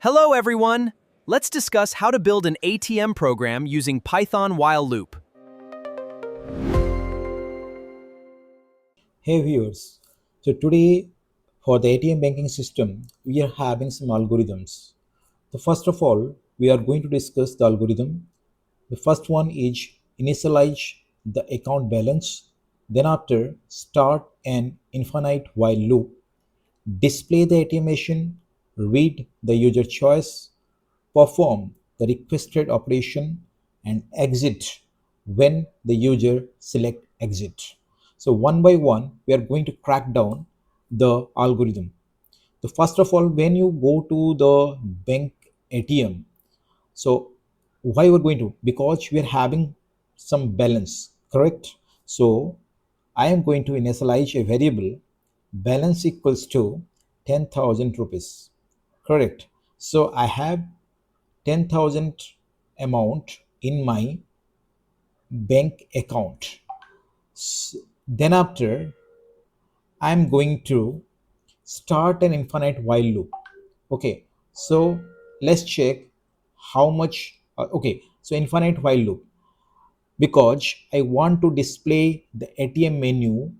Hello everyone! Let's discuss how to build an ATM program using Python while loop. Hey viewers, so today for the ATM banking system, we are having some algorithms. So first of all, we are going to discuss the algorithm. The first one is initialize the account balance, then after start an infinite while loop, display the ATM machine, read the user choice, perform the requested operation and exit when the user select exit. So one by one, we are going to crack down the algorithm. So first of all, when you go to the bank ATM, so why we're going to? Because we are having some balance, correct? So I am going to initialize a variable balance equals to 10,000 rupees, correct? So I have 10,000 amount in my bank account. Then after I'm going to start an infinite while loop. Okay, so let's check how much. Okay, so infinite while loop, because I want to display the ATM menu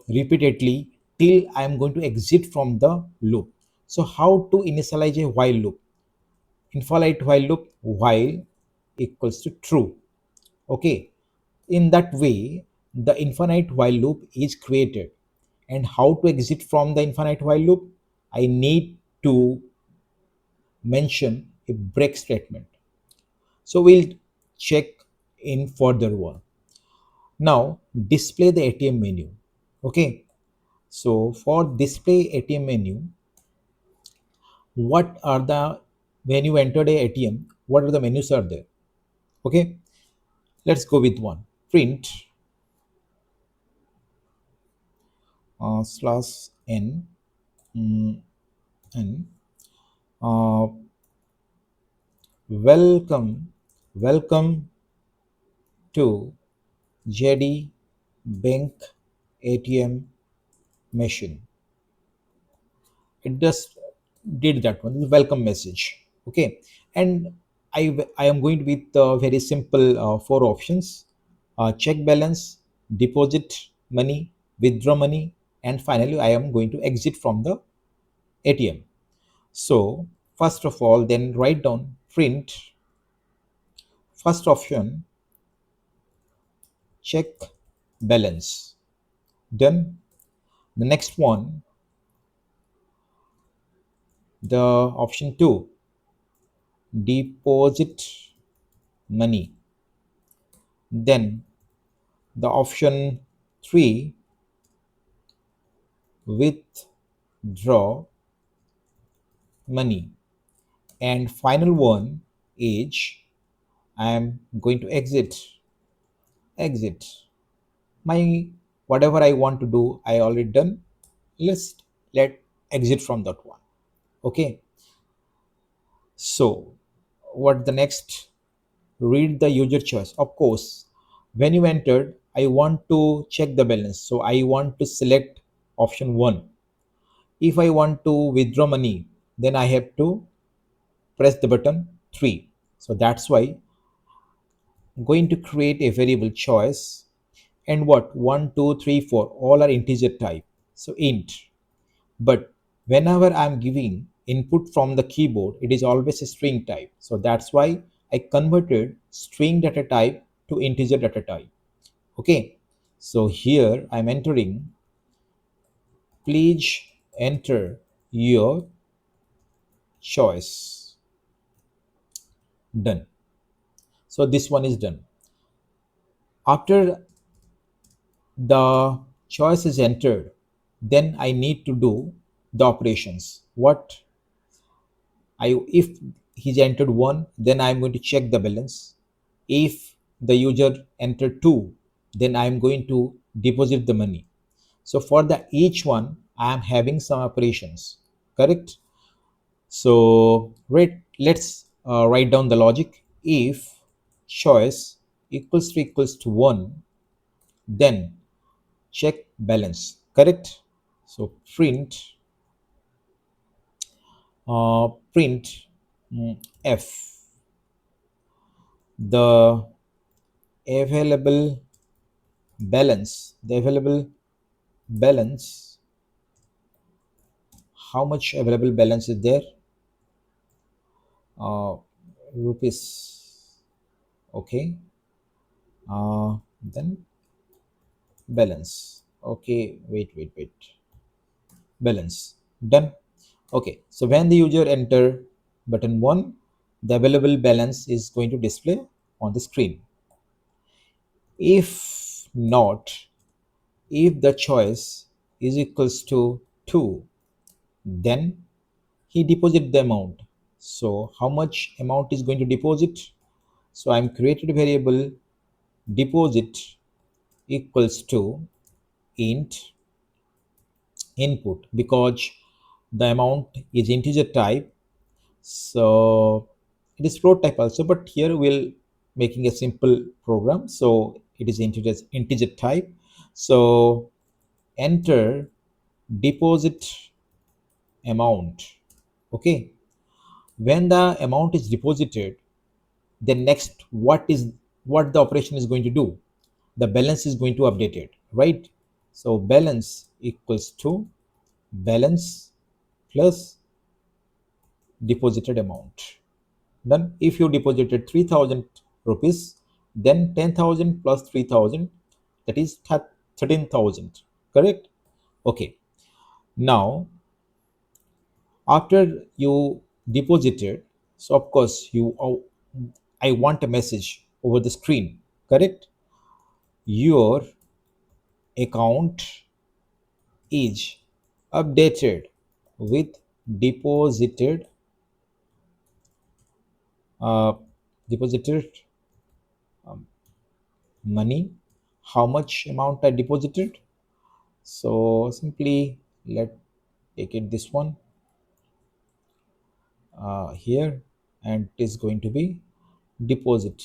repeatedly till I am going to exit from the loop. So how to initialize a while loop? Infinite while loop, while equals to true. Okay, in that way the infinite while loop is created. And how to exit from the infinite while loop? I need to mention a break statement. So we'll check in further one. Now display the ATM menu. Okay, so for display ATM menu, what are the, when you enter the ATM, what are the menus are there? Okay, let's go with one. Print slash n n uh, welcome to JD Bank ATM machine. It just did that one, the welcome message. Okay, and I am going with very simple four options: check balance, deposit money, withdraw money, and finally I am going to exit from the ATM. So first of all, then write down print first option, check balance. Then the next one, the option 2, deposit money. Then the option 3, withdraw money. And final one is I am going to exit my, whatever I want to do I already done. Let exit from that one. Okay, so what the next? Read the user choice. Of course, when you entered, I want to check the balance, so I want to select option 1. If I want to withdraw money, then I have to press the button 3. So that's why I'm going to create a variable choice. And what, 1 2 3 4 all are integer type, so int. But whenever I'm giving input from the keyboard, it is always a string type. So that's why I converted string data type to integer data type. Okay, so here I'm entering, please enter your choice. Done. So this one is done. After the choice is entered, then I need to do the operations. What if he's entered 1, then I'm going to check the balance. If the user entered 2, then I'm going to deposit the money. So for the each one I am having some operations, correct? So let's write down the logic. If choice equals to 1, then check balance, correct? So print Print f the available balance, how much available balance is there, uh, rupees. Okay, then balance. Okay, wait, balance done. Okay, so when the user enter button 1, the available balance is going to display on the screen. If not, if the choice is equals to 2, then he deposit the amount. So how much amount is going to deposit? So I'm created a variable deposit equals to int input, because the amount is integer type. So it is float type also, but here we'll making a simple program, so it is integer type. So enter deposit amount. Okay, when the amount is deposited, then next what the operation is going to do, the balance is going to update it, right? So balance equals to balance plus deposited amount. Then if you deposited 3000 rupees, then 10,000 plus 3000, that is 13,000, correct? Okay, now after you deposited, so of course you I want a message over the screen, correct? Your account is updated with deposited uh, deposited money, how much amount I deposited. So simply let take it this one here, and it is going to be deposit.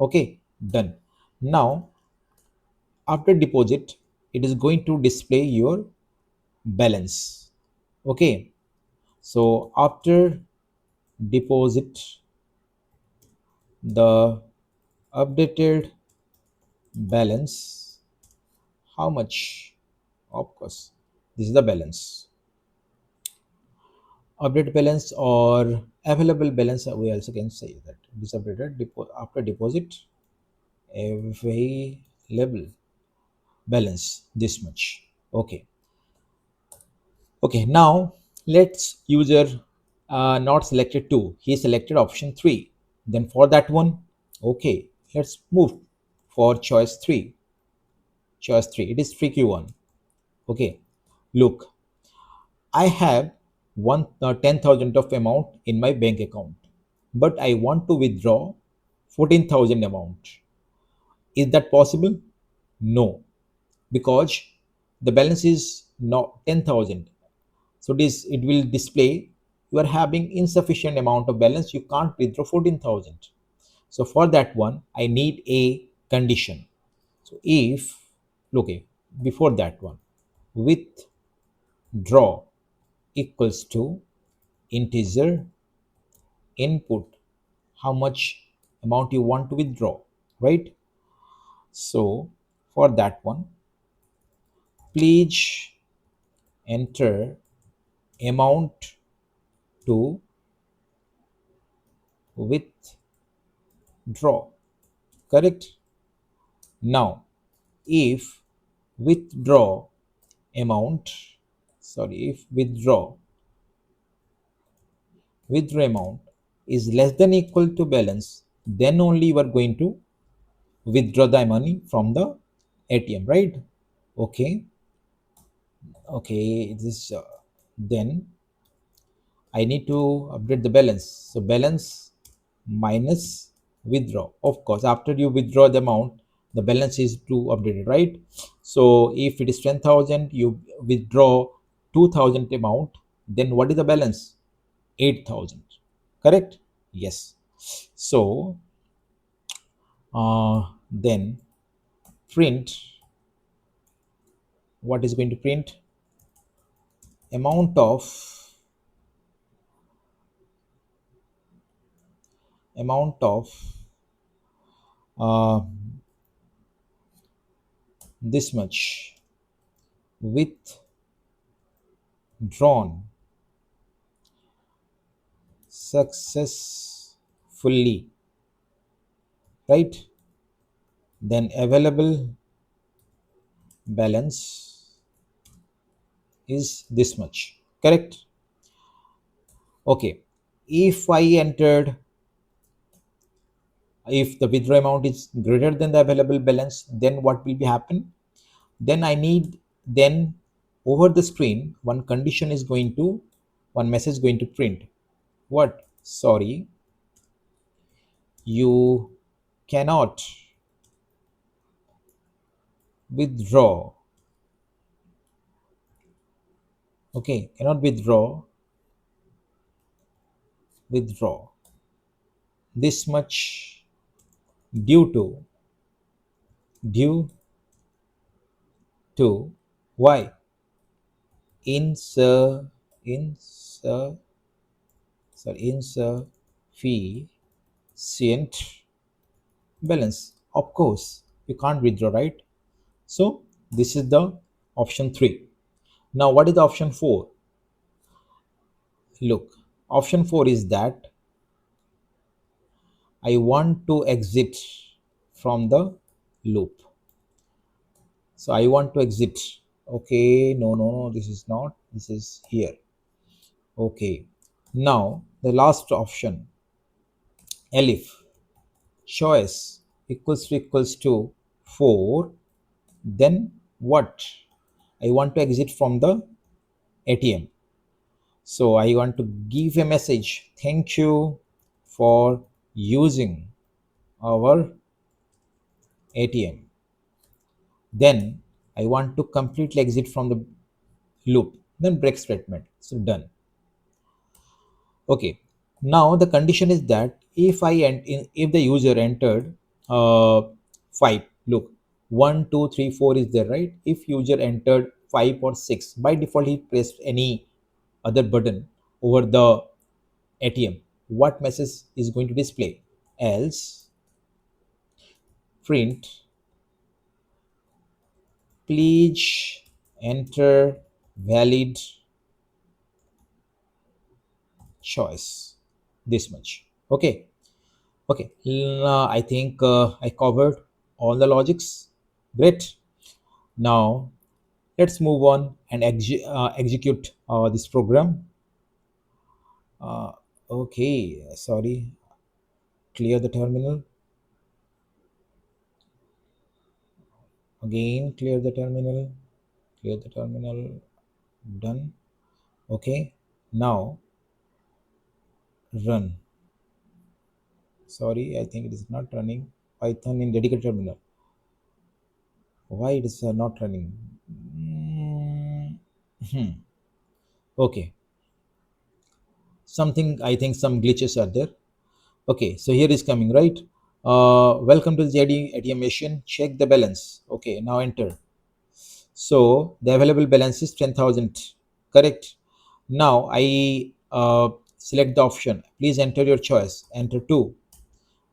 Okay, done. Now after deposit, it is going to display your balance. Okay, so after deposit, the updated balance, how much, of course this is the balance, update balance or available balance, we also can say that this updated after deposit available balance this much. Okay, okay, now let's user not selected 2, he selected option 3. Then for that one, okay, let's move for choice 3. Choice 3, it is tricky one. Okay, look, I have 10,000 of amount in my bank account, but I want to withdraw 14,000 amount. Is that possible? No, because the balance is not 10,000. So this it will display you are having insufficient amount of balance. You can't withdraw 14,000. So for that one, I need a condition. So if, okay, before that one, withdraw equals to integer input, how much amount you want to withdraw, right? So for that one, please enter amount to withdraw, correct? Now if withdraw amount, sorry, if withdraw amount is less than equal to balance, then only you are going to withdraw the money from the ATM, right? Okay, okay, this then I need to update the balance. So balance minus withdraw. Of course, after you withdraw the amount, the balance is to update it, right? So if it is 10,000, you withdraw 2,000 amount, then what is the balance? 8,000. Correct? Yes. So then print, what is going to print? Amount of amount of uh, this much withdrawn successfully, right? Then available balance is this much, correct? Okay, if I entered, if the withdraw amount is greater than the available balance, then what will be happen? Then I need, then over the screen one condition is going to, one message going to print. What? Sorry, you cannot withdraw. Okay, cannot withdraw this much due to, due to, why? Insur insur sorry insufficient balance. Of course you can't withdraw, right? So this is the option 3. Now what is the option 4? Look, option 4 is that I want to exit from the loop. So I want to exit. Okay, no, this is not, this is here. Okay, now the last option, elif choice equals to 4, then what? I want to exit from the ATM. So I want to give a message, thank you for using our ATM. Then I want to completely exit from the loop, then break statement. So done. Okay, now the condition is that if the user entered 5, look, 1 2 3 4 is there, right? If user entered 5 or 6, by default he pressed any other button over the ATM, what message is going to display? Else print, please enter valid choice, this much. Okay. Okay, I think I covered all the logics. Great. Now let's move on and execute this program. Okay, sorry. Clear the terminal. Again, clear the terminal. Clear the terminal. Done. Okay. Now run. Sorry, I think it is not running. Python in dedicated terminal. Why it is not running? Okay, something, I think some glitches are there. Okay, so here is coming, right? Welcome to the ATM machine, check the balance. Okay, now enter. So the available balance is 10,000, correct? Now I select the option, please enter your choice, enter 2.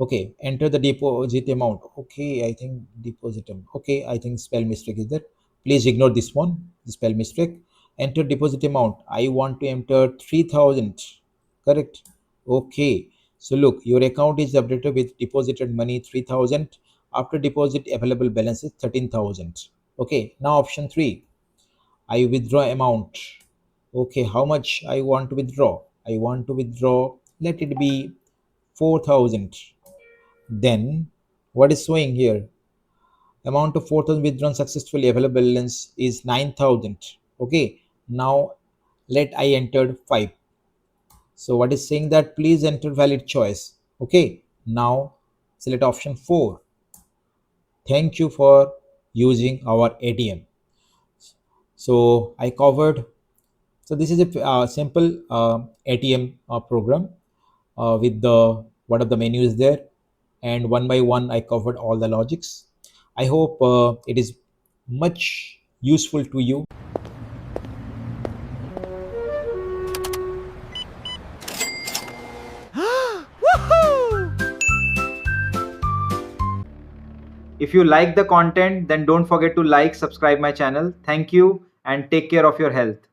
Okay, enter the deposit amount. Okay, I think deposit amount. Okay, I think spell mistake is there. Please ignore this one, the spell mistake. Enter deposit amount. I want to enter 3,000. Correct. Okay. So look, your account is updated with deposited money 3,000. After deposit, available balance is 13,000. Okay. Now option 3. I withdraw amount. Okay, how much I want to withdraw? I want to withdraw. Let it be 4,000. Then what is showing here? Amount of 4,000 withdrawn successfully, available balance is 9,000. Okay, now let I entered 5. So what is saying that please enter valid choice. Okay, now select option 4. Thank you for using our ATM. So I covered. So this is a simple ATM program with the what are the menus there, and one by one I covered all the logics. I hope it is much useful to you. Woohoo! If you like the content, then don't forget to like, subscribe my channel. Thank you and take care of your health.